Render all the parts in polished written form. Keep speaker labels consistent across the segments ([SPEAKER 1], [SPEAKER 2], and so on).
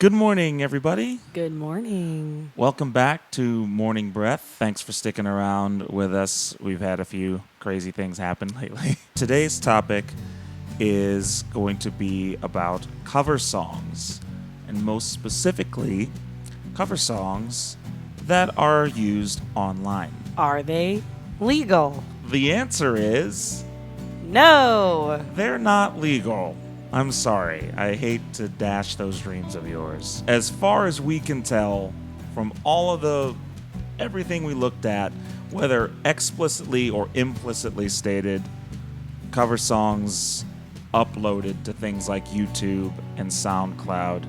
[SPEAKER 1] Good morning, everybody.
[SPEAKER 2] Good morning.
[SPEAKER 1] Welcome back to Morning Breath. Thanks for sticking around with us. We've had a few crazy things happen lately. Today's topic is going to be about cover songs, and most specifically, cover songs that are used online.
[SPEAKER 2] Are they legal?
[SPEAKER 1] The answer is
[SPEAKER 2] No.
[SPEAKER 1] they're not legal. I'm sorry. I hate to dash those dreams of yours. As far as we can tell from all of everything we looked at, whether explicitly or implicitly stated, cover songs uploaded to things like YouTube and SoundCloud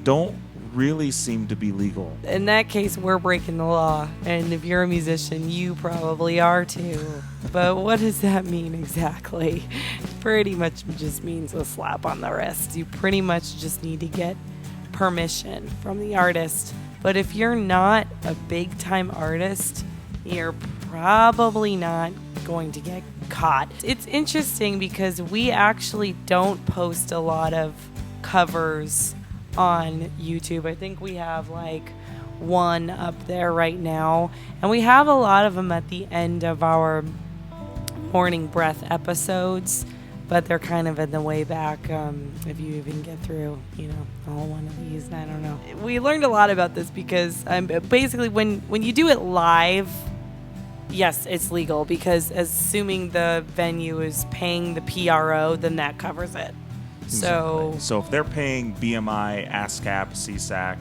[SPEAKER 1] don't really seem to be legal.
[SPEAKER 2] In that case, we're breaking the law. And if you're a musician, you probably are too. But what does that mean exactly? Pretty much just means a slap on the wrist. You pretty much just need to get permission from the artist. But if you're not a big-time artist, you're probably not going to get caught. It's interesting because we actually don't post a lot of covers on YouTube. I think we have like one up there right now, and we have a lot of them at the end of our Morning Breath episodes, but they're kind of in the way back, if you even get through, all one of these. I don't know. We learned a lot about this because basically when you do it live, yes, it's legal, because assuming the venue is paying the PRO, then that covers it.
[SPEAKER 1] Exactly. So if they're paying BMI, ASCAP, CSAC,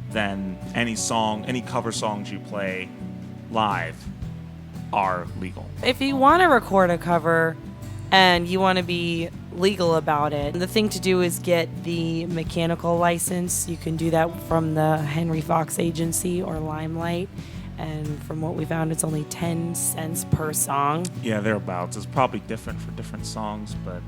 [SPEAKER 1] then any cover songs you play live are legal.
[SPEAKER 2] If you want to record a cover and you want to be legal about it, the thing to do is get the mechanical license. You can do that from the Henry Fox Agency or Limelight. And from what we found, it's only 10 cents per song.
[SPEAKER 1] Yeah, thereabouts. It's probably different for different songs, but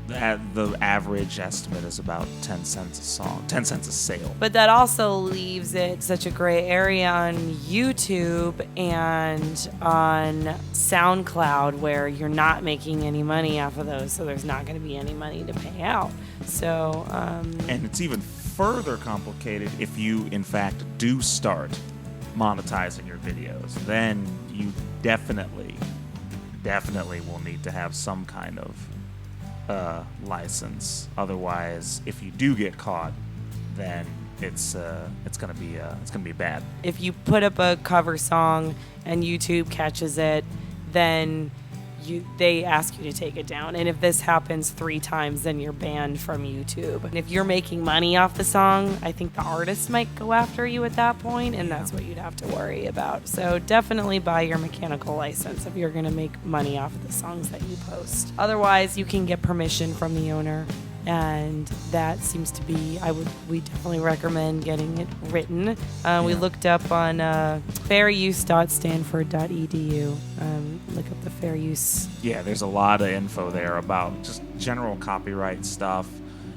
[SPEAKER 1] the average estimate is about 10 cents a song, 10 cents a sale.
[SPEAKER 2] But that also leaves it such a gray area on YouTube and on SoundCloud, where you're not making any money off of those, so there's not going to be any money to pay out. So,
[SPEAKER 1] and it's even further complicated if you, in fact, do start monetizing your videos. Then you definitely will need to have some kind of license. Otherwise, if you do get caught, then it's gonna be bad.
[SPEAKER 2] If you put up a cover song and YouTube catches it, then they ask you to take it down. And if this happens 3 times, then you're banned from YouTube. And if you're making money off the song, I think the artist might go after you at that point, and that's what you'd have to worry about. So definitely buy your mechanical license if you're going to make money off of the songs that you post. Otherwise, you can get permission from the owner, and that seems to be, we definitely recommend getting it written. We looked up on fairuse.stanford.edu. Look up the fair use.
[SPEAKER 1] Yeah, there's a lot of info there about just general copyright stuff,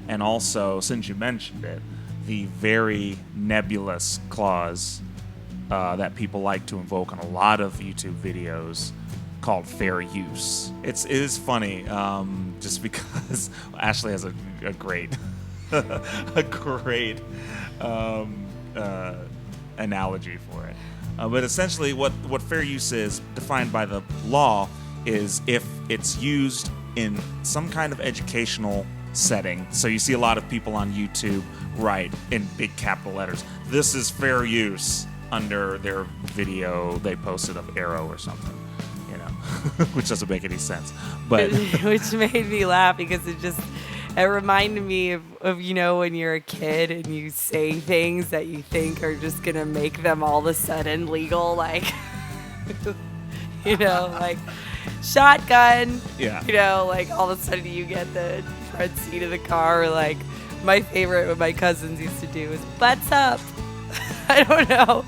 [SPEAKER 1] and also, since you mentioned it, the very nebulous clause that people like to invoke on a lot of YouTube videos called fair use. It is funny, just because Ashley has a great analogy for it. But essentially, what fair use is, defined by the law, is if it's used in some kind of educational setting. So you see a lot of people on YouTube write in big capital letters, "This is fair use," under their video they posted of Arrow or something. Which doesn't make any sense, but
[SPEAKER 2] which made me laugh because it reminded me of when you're a kid and you say things that you think are just gonna make them all of a sudden legal, like like shotgun.
[SPEAKER 1] Yeah.
[SPEAKER 2] Like all of a sudden you get the front seat of the car. Or like my favorite, what my cousins used to do, is butts up. I don't know.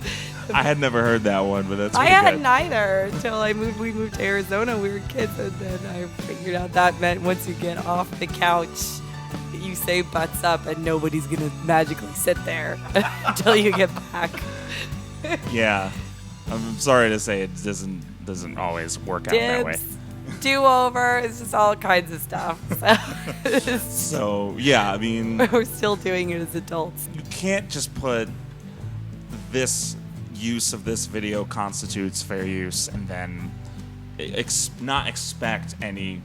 [SPEAKER 1] I had never heard that one, but that's really
[SPEAKER 2] I hadn't either until we moved to Arizona. We were kids, and then I figured out that meant once you get off the couch, you say butts up, and nobody's gonna magically sit there until you get back.
[SPEAKER 1] Yeah, I'm sorry to say it doesn't always work out that way.
[SPEAKER 2] do-over. It's just all kinds of stuff.
[SPEAKER 1] So, yeah, I mean...
[SPEAKER 2] We're still doing it as adults.
[SPEAKER 1] You can't just put this use of this video constitutes fair use and then not expect any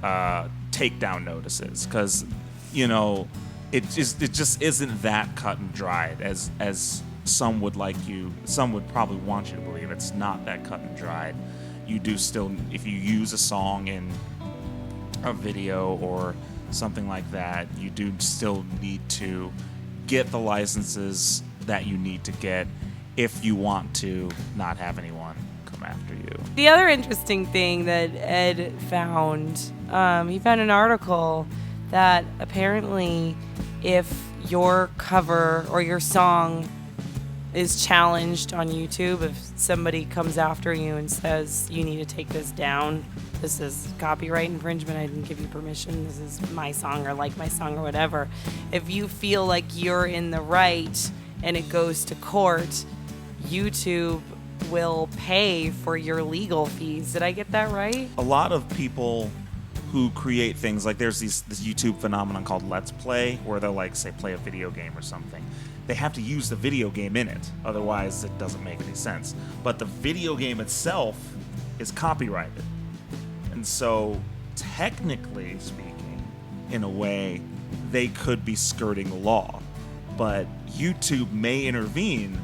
[SPEAKER 1] takedown notices, because, you know, it just isn't that cut and dried as some would probably want you to believe. It's not that cut and dried. You do still, if you use a song in a video or something like that, you do still need to get the licenses that you need to get if you want to not have anyone come after you.
[SPEAKER 2] The other interesting thing that Ed found, he found an article that apparently if your cover or your song is challenged on YouTube, if somebody comes after you and says, you need to take this down, this is copyright infringement, I didn't give you permission, this is my song or like my song or whatever. If you feel like you're in the right and it goes to court, YouTube will pay for your legal fees. Did I get that right?
[SPEAKER 1] A lot of people who create things, like there's this YouTube phenomenon called Let's Play, where they'll like say play a video game or something. They have to use the video game in it, otherwise it doesn't make any sense. But the video game itself is copyrighted. And so, technically speaking, in a way, they could be skirting the law. But YouTube may intervene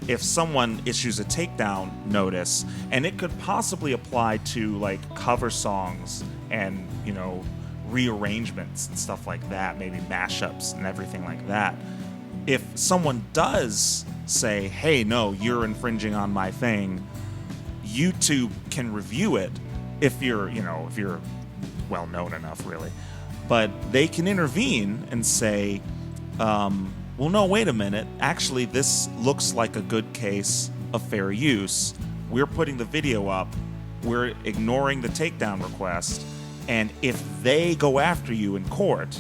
[SPEAKER 1] if someone issues a takedown notice, and it could possibly apply to like cover songs and, you know, rearrangements and stuff like that, maybe mashups and everything like that. If someone does say, hey, no, you're infringing on my thing, YouTube can review it if you're well known enough, really. But they can intervene and say, well, no, wait a minute. Actually, this looks like a good case of fair use. We're putting the video up. We're ignoring the takedown request. And if they go after you in court,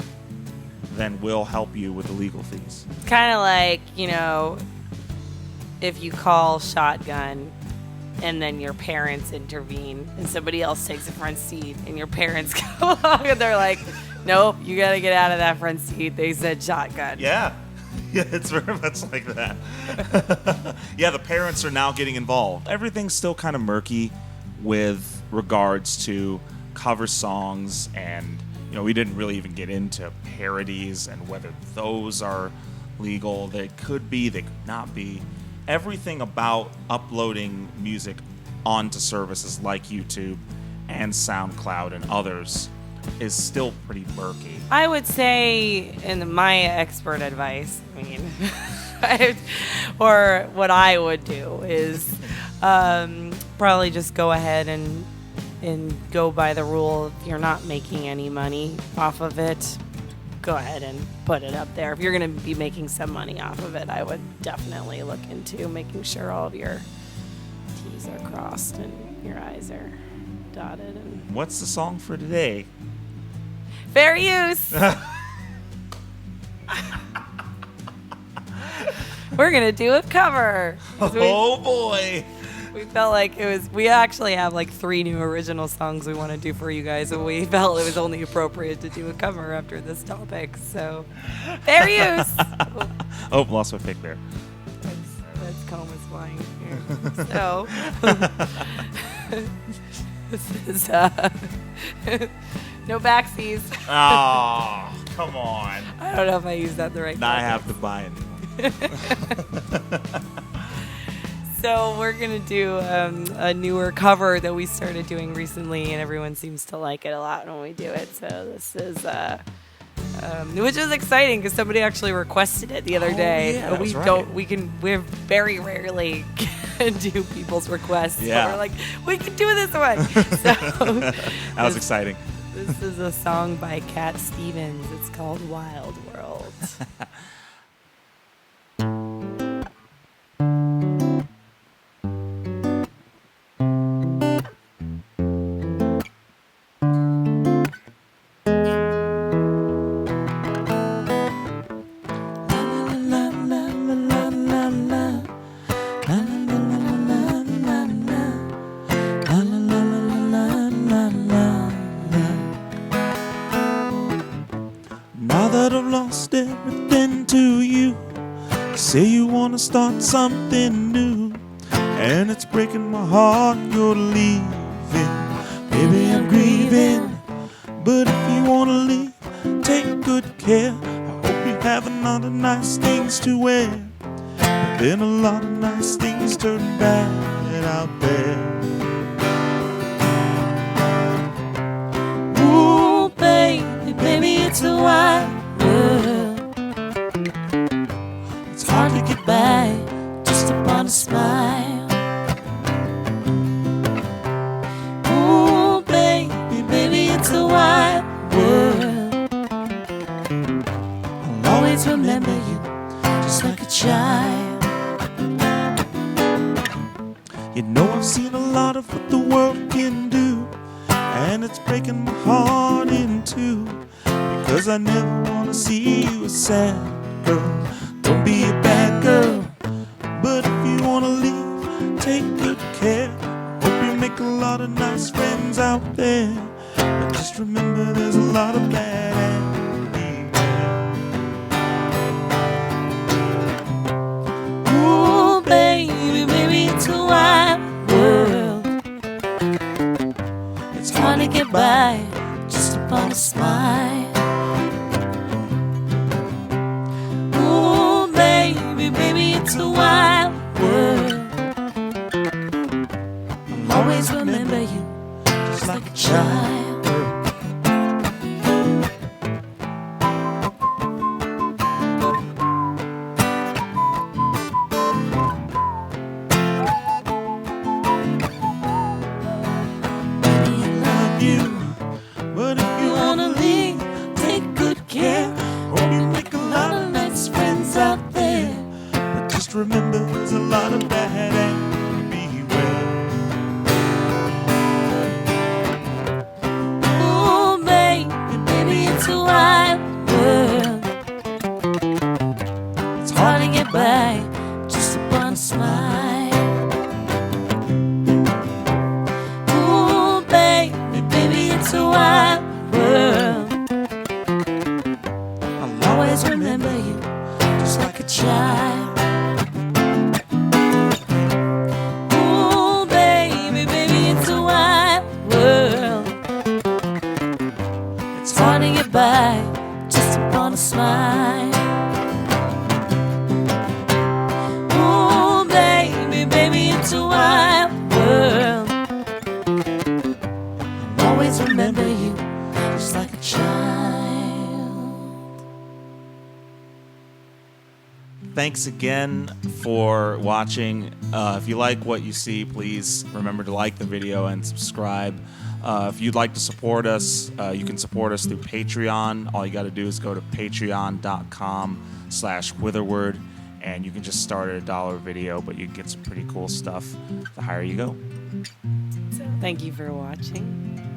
[SPEAKER 1] then we'll help you with the legal fees.
[SPEAKER 2] Kind of like, you know, if you call shotgun and then your parents intervene and somebody else takes the front seat and your parents go along and they're like, nope, you got to get out of that front seat. They said shotgun.
[SPEAKER 1] Yeah. Yeah, it's very much like that. Yeah, the parents are now getting involved. Everything's still kind of murky with regards to cover songs, and you know, we didn't really even get into parodies and whether those are legal. They could be, they could not be. Everything about uploading music onto services like YouTube and SoundCloud and others is still pretty murky.
[SPEAKER 2] I would say, in my expert advice, I mean, or what I would do is probably just go ahead and go by the rule, if you're not making any money off of it, go ahead and put it up there. If you're going to be making some money off of it, I would definitely look into making sure all of your T's are crossed and your I's are dotted. And
[SPEAKER 1] what's the song for today?
[SPEAKER 2] Fair use. We're going to do a cover.
[SPEAKER 1] Oh, boy.
[SPEAKER 2] We felt like we actually have like 3 new original songs we want to do for you guys, and we felt it was only appropriate to do a cover after this topic. So, fair use.
[SPEAKER 1] Oh, lost my pick there.
[SPEAKER 2] That's Coma's flying here. So, this is no backseas.
[SPEAKER 1] Oh, come on.
[SPEAKER 2] I don't know if I used that the right way.
[SPEAKER 1] Now I have to buy it.
[SPEAKER 2] So we're going to do a newer cover that we started doing recently, and everyone seems to like it a lot when we do it. So this is, which is exciting because somebody actually requested it the other day.
[SPEAKER 1] Yeah,
[SPEAKER 2] we very rarely can do people's requests.
[SPEAKER 1] Yeah.
[SPEAKER 2] So we're like, we can do this one. So
[SPEAKER 1] that was exciting.
[SPEAKER 2] This is a song by Cat Stevens. It's called Wild World.
[SPEAKER 1] say you wanna start something new, and it's breaking my heart you're leaving. Baby, I'm grieving, but if you wanna leave, take good care. I hope you have a lot of nice things to wear, but then a lot of nice things turn bad out there.
[SPEAKER 2] Ooh, baby, baby, it's a wide world. It's hard to get by just upon a smile. Ooh, baby, baby, it's a wide world. I'll always remember you just like a child.
[SPEAKER 1] You know, I've seen a lot of what the world can do, and it's breaking my heart in two, because I never want to see you a sad girl. Don't be a bad girl, but if you want to leave, take good care. Hope you make a lot of nice friends out there, but just remember there's a lot of bad everywhere.
[SPEAKER 2] Ooh, baby, baby, it's a wide world. It's hard to get by just upon a smile. Ooh, baby, baby, it's a wide world. I'll always remember you just like a child.
[SPEAKER 1] But if you wanna leave, take good care. Hope you make a lot of nice friends out there, but just remember there's a lot of bad everywhere.
[SPEAKER 2] Ooh, baby, baby, it's a wide world. It's hard to get by just upon a smile. Ooh, baby, baby, it's a wide world. I'll always remember you just like a child. Ooh, baby, baby, it's a wide world. It's hard to get by just upon a smile. Ooh, baby, baby, it's a wide world. I'll always remember you just like a child.
[SPEAKER 1] Thanks again for watching. If you like what you see, please remember to like the video and subscribe. If you'd like to support us, you can support us through Patreon. All you got to do is go to patreon.com/Whitherward, and you can just start at $1 video, but you get some pretty cool stuff the higher you go.
[SPEAKER 2] So thank you for watching.